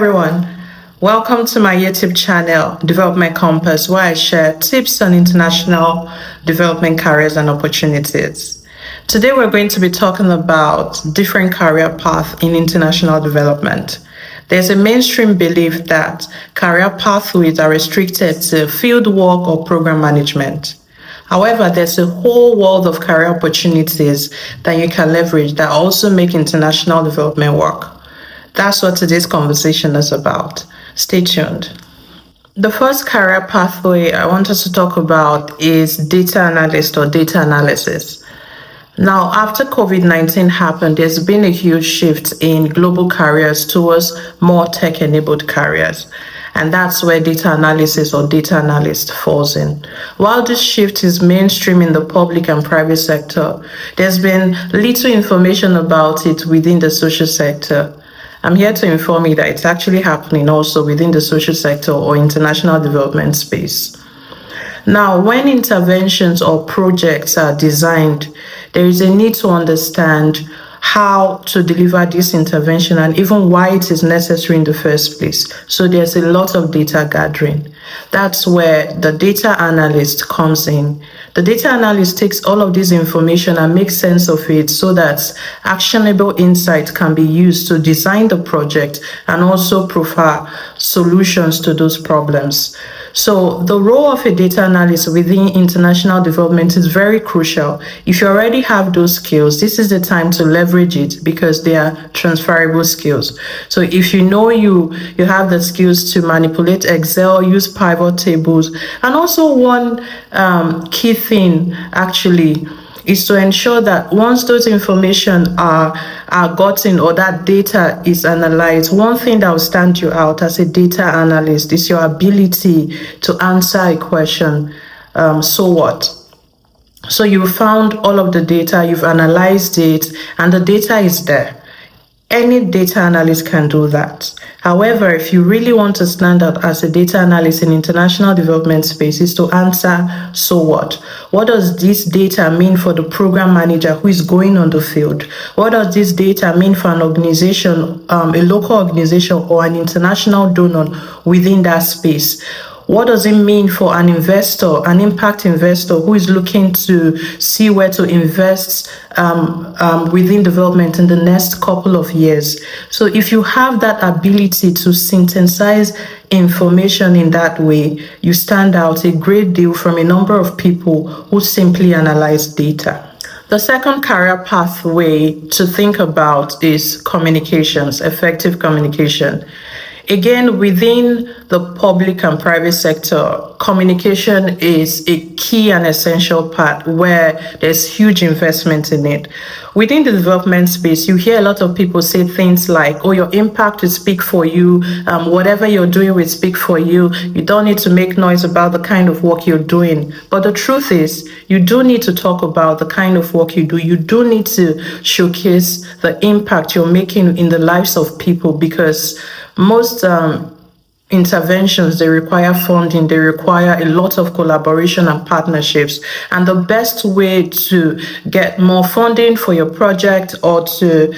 everyone. Welcome to my YouTube channel, Development Compass, where I share tips on international development careers and opportunities. Today, we're going to be talking about different career paths in international development. There's a mainstream belief that career pathways are restricted to field work or program management. However, there's a whole world of career opportunities that you can leverage that also make international development work. That's what today's conversation is about. Stay tuned. The first career pathway I want us to talk about is data analyst or data analysis. Now, after COVID-19 happened, there's been a huge shift in global careers towards more tech-enabled careers. And that's where data analysis or data analyst falls in. While this shift is mainstream in the public and private sector, there's been little information about it within the social sector. I'm here to inform you that it's actually happening also within the social sector or international development space. Now, when interventions or projects are designed, there is a need to understand how to deliver this intervention and even why it is necessary in the first place. So there's a lot of data gathering. That's where the data analyst comes in. The data analyst takes all of this information and makes sense of it so that actionable insight can be used to design the project and also provide solutions to those problems. So the role of a data analyst within international development is very crucial. If you already have those skills, this is the time to leverage it because they are transferable skills. So if you know you have the skills to manipulate Excel, use pivot tables, and also one key thing actually is to ensure that once those information are gotten or that data is analyzed, one thing that will stand you out as a data analyst is your ability to answer a question, so what? So you found all of the data, you've analyzed it, and the data is there. Any data analyst can do that. However, if you really want to stand out as a data analyst in international development space, is to answer, so what? What does this data mean for the program manager who is going on the field? What does this data mean for an organization, a local organization or an international donor within that space? What does it mean for an investor, an impact investor who is looking to see where to invest within development in the next couple of years? So if you have that ability to synthesize information in that way, you stand out a great deal from a number of people who simply analyze data. The second career pathway to think about is communications, effective communication. Again, within the public and private sector, communication is a key and essential part where there's huge investment in it. Within the development space, you hear a lot of people say things like, oh, your impact will speak for you. Whatever you're doing will speak for you. You don't need to make noise about the kind of work you're doing. But the truth is, you do need to talk about the kind of work you do. You do need to showcase the impact you're making in the lives of people because most interventions, they require funding, they require a lot of collaboration and partnerships. And the best way to get more funding for your project or to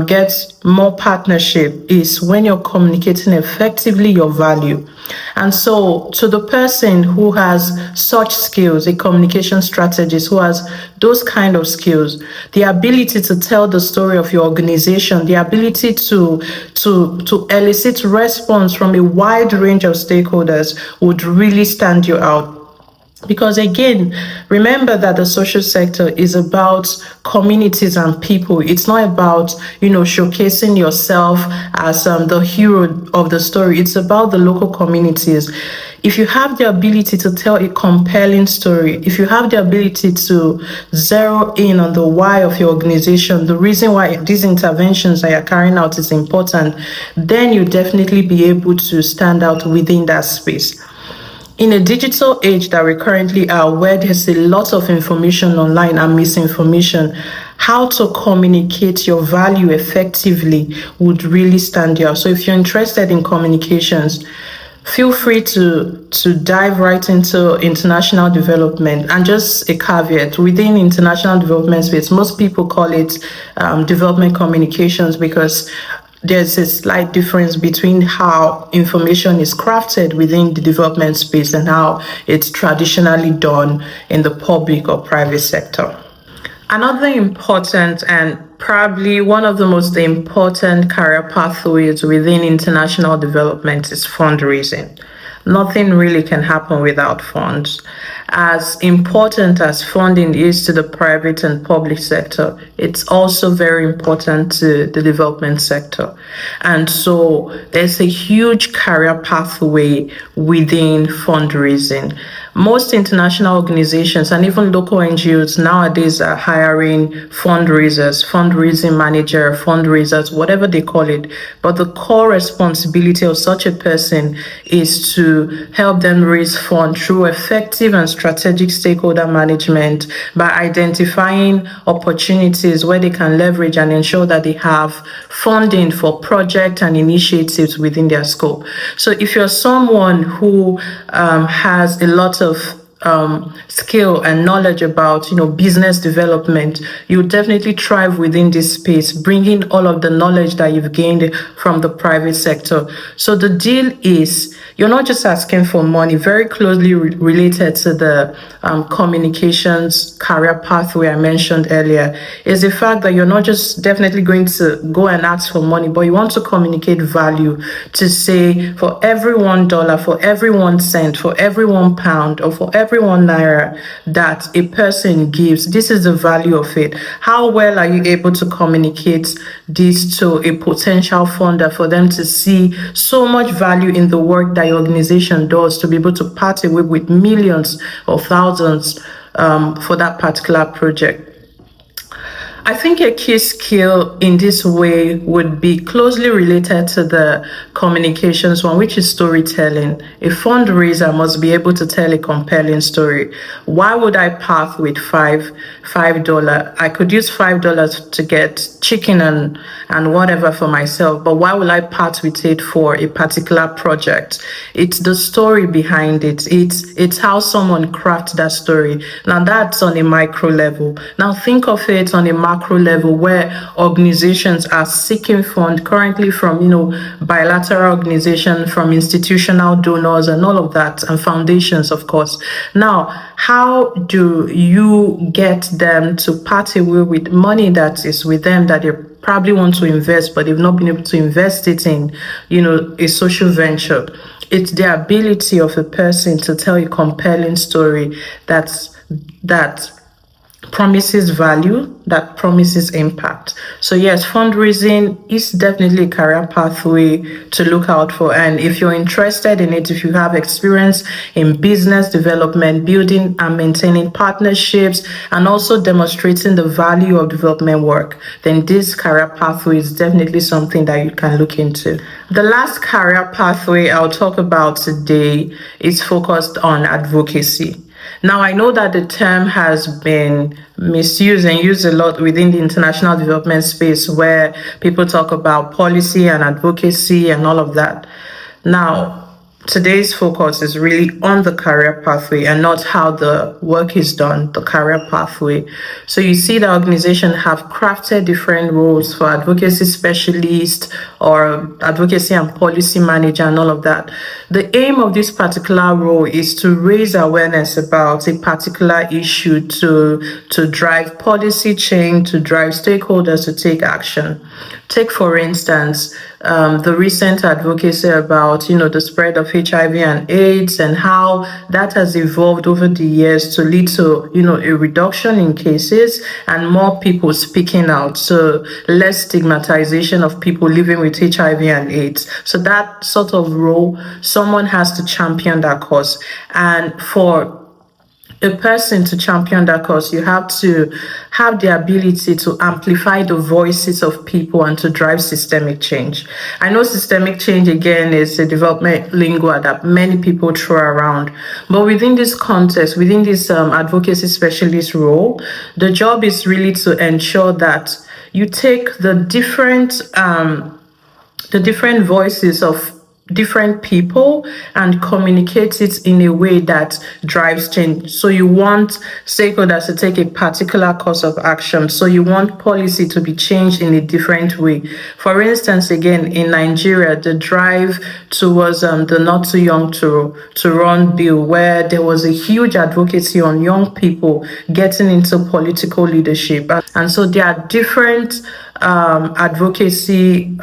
get more partnership is when you're communicating effectively your value. And so to the person who has such skills, a communication strategist who has those kind of skills, the ability to tell the story of your organization, the ability to elicit response from a wide range of stakeholders would really stand you out. Because again, remember that the social sector is about communities and people. It's not about, showcasing yourself as the hero of the story. It's about the local communities. If you have the ability to tell a compelling story, if you have the ability to zero in on the why of your organization, the reason why these interventions that you're carrying out is important, then you'll definitely be able to stand out within that space. In a digital age that we currently are, where there's a lot of information online and misinformation, how to communicate your value effectively would really stand you out. So if you're interested in communications, feel free to dive right into international development. And just a caveat, within international development space, most people call it development communications because there's a slight difference between how information is crafted within the development space and how it's traditionally done in the public or private sector. Another important and probably one of the most important career pathways within international development is fundraising. Nothing really can happen without funds. As important as funding is to the private and public sector, it's also very important to the development sector. And so there's a huge career pathway within fundraising. Most international organizations and even local NGOs nowadays are hiring fundraisers, fundraising manager, fundraisers, whatever they call it. But the core responsibility of such a person is to help them raise funds through effective and strategic stakeholder management by identifying opportunities where they can leverage and ensure that they have funding for projects and initiatives within their scope. So if you're someone who has a lot of skill and knowledge about business development, you definitely thrive within this space, bringing all of the knowledge that you've gained from the private sector. So the deal is you're not just asking for money. Very closely related to the communications career pathway I mentioned earlier is the fact that you're not just definitely going to go and ask for money, but you want to communicate value to say for every $1, for every 1 cent, for every £1, or for every £1 that a person gives, this is the value of it. How well are you able to communicate this to a potential funder for them to see so much value in the work that your organization does, to be able to part away with millions or thousands for that particular project? I think a key skill in this way would be closely related to the communications one, which is storytelling. A fundraiser must be able to tell a compelling story. Why would I part with $5? I could use $5 to get chicken and whatever for myself, but why will I part with it for a particular project? It's the story behind it. It's how someone crafts that story. Now that's on a micro level. Now think of it on a macro level, where organizations are seeking funds currently from bilateral organizations, from institutional donors and all of that, and foundations, of course. Now, how do you get them to part away with money that is with them that they probably want to invest, but they've not been able to invest it in a social venture? It's the ability of a person to tell a compelling story that promises value, that promises impact. So yes, fundraising is definitely a career pathway to look out for. And if you're interested in it, if you have experience in business development, building and maintaining partnerships, and also demonstrating the value of development work, then this career pathway is definitely something that you can look into. The last career pathway I'll talk about today is focused on advocacy. Now, I know that the term has been misused and used a lot within the international development space, where people talk about policy and advocacy and all of that. Now, today's focus is really on the career pathway and not how the work is done, the career pathway. So you see the organization have crafted different roles for advocacy specialist or advocacy and policy manager and all of that. The aim of this particular role is to raise awareness about a particular issue, to drive policy change, to drive stakeholders to take action. Take, for instance, the recent advocacy about, the spread of HIV and AIDS and how that has evolved over the years to lead to, a reduction in cases and more people speaking out. So less stigmatization of people living with HIV and AIDS. So that sort of role, someone has to champion that cause. And for a person to champion that cause, you have to have the ability to amplify the voices of people and to drive systemic change. I know systemic change, again, is a development lingo that many people throw around. But within this context, within this advocacy specialist role, the job is really to ensure that you take the different voices of different people and communicate it in a way that drives change. So you want stakeholders to take a particular course of action. So you want policy to be changed in a different way. For instance, again, in Nigeria, the drive towards the not too young to run bill, where there was a huge advocacy on young people getting into political leadership. And so there are different advocacy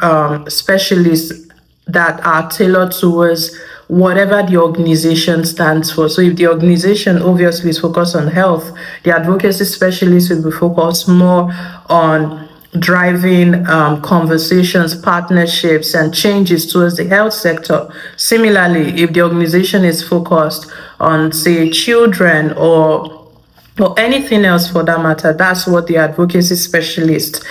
specialists that are tailored towards whatever the organization stands for. So if the organization obviously is focused on health, the advocacy specialist will be focused more on driving conversations, partnerships, and changes towards the health sector. Similarly, if the organization is focused on, say, children or anything else for that matter, that's what the advocacy specialist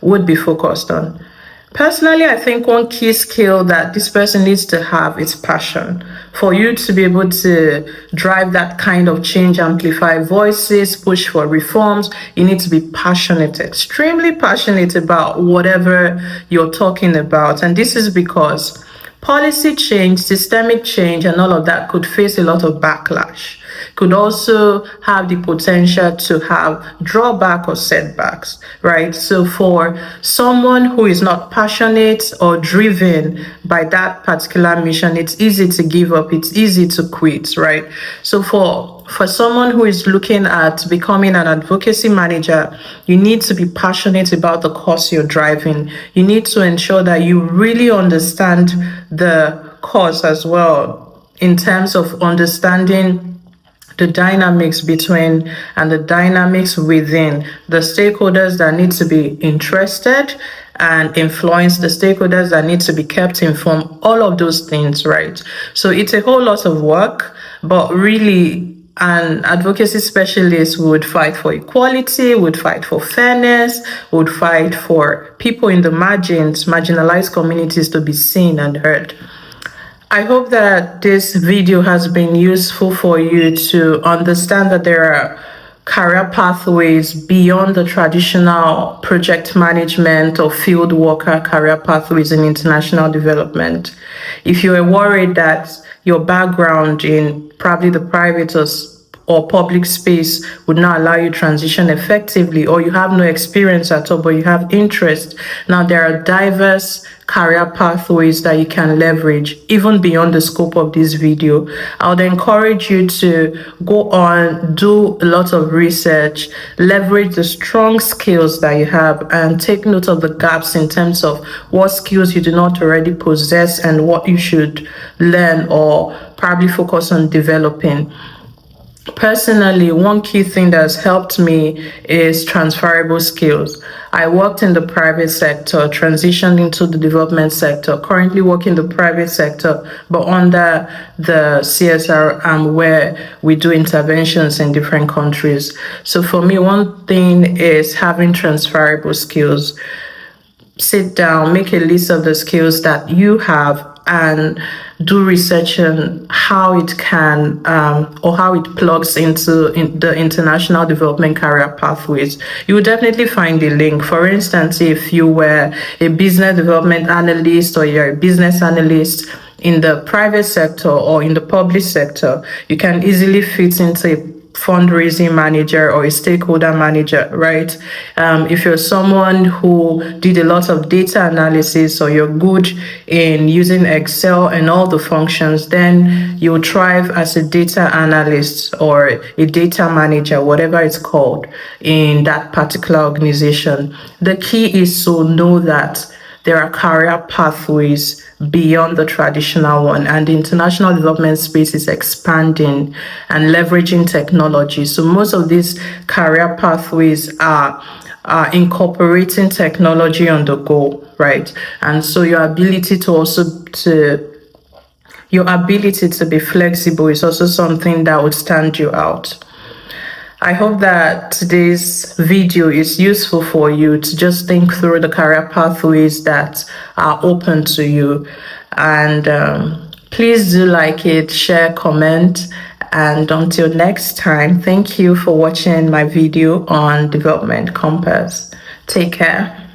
would be focused on. Personally, I think one key skill that this person needs to have is passion. For you to be able to drive that kind of change, amplify voices, push for reforms, you need to be passionate, extremely passionate about whatever you're talking about. And this is because policy change, systemic change, and all of that could face a lot of backlash. Could also have the potential to have drawback or setbacks, right? So for someone who is not passionate or driven by that particular mission, it's easy to give up, it's easy to quit, right? So for someone who is looking at becoming an advocacy manager, you need to be passionate about the cause you're driving. You need to ensure that you really understand the cause as well, in terms of understanding the dynamics between and the dynamics within the stakeholders that need to be interested and influence, the stakeholders that need to be kept informed, all of those things, right? So it's a whole lot of work, but really an advocacy specialist would fight for equality, would fight for fairness, would fight for people in the margins, marginalized communities to be seen and heard. I hope that this video has been useful for you to understand that there are career pathways beyond the traditional project management or field worker career pathways in international development. If you are worried that your background in probably the private or public space would not allow you transition effectively, or you have no experience at all, but you have interest, now there are diverse career pathways that you can leverage even beyond the scope of this video. I would encourage you to go on, do a lot of research, leverage the strong skills that you have, and take note of the gaps in terms of what skills you do not already possess and what you should learn or probably focus on developing. Personally, one key thing that has helped me is transferable skills. I worked in the private sector, transitioned into the development sector, currently work in the private sector, but under the CSR where we do interventions in different countries. So for me, one thing is having transferable skills. Sit down, make a list of the skills that you have, and do research on how it can or how it plugs into the international development career pathways. You will definitely find the link. For instance, if you were a business development analyst or you're a business analyst in the private sector or in the public sector, you can easily fit into a fundraising manager or a stakeholder manager, right? If you're someone who did a lot of data analysis or you're good in using Excel and all the functions, then you'll thrive as a data analyst or a data manager, whatever it's called, in that particular organization. The key is to know that there are career pathways beyond the traditional one, and the international development space is expanding and leveraging technology. So most of these career pathways are incorporating technology on the go, right? And so your ability to be flexible is also something that would stand you out. I hope that today's video is useful for you to just think through the career pathways that are open to you. And please do like it, share, comment. And until next time, thank you for watching my video on Development Compass. Take care.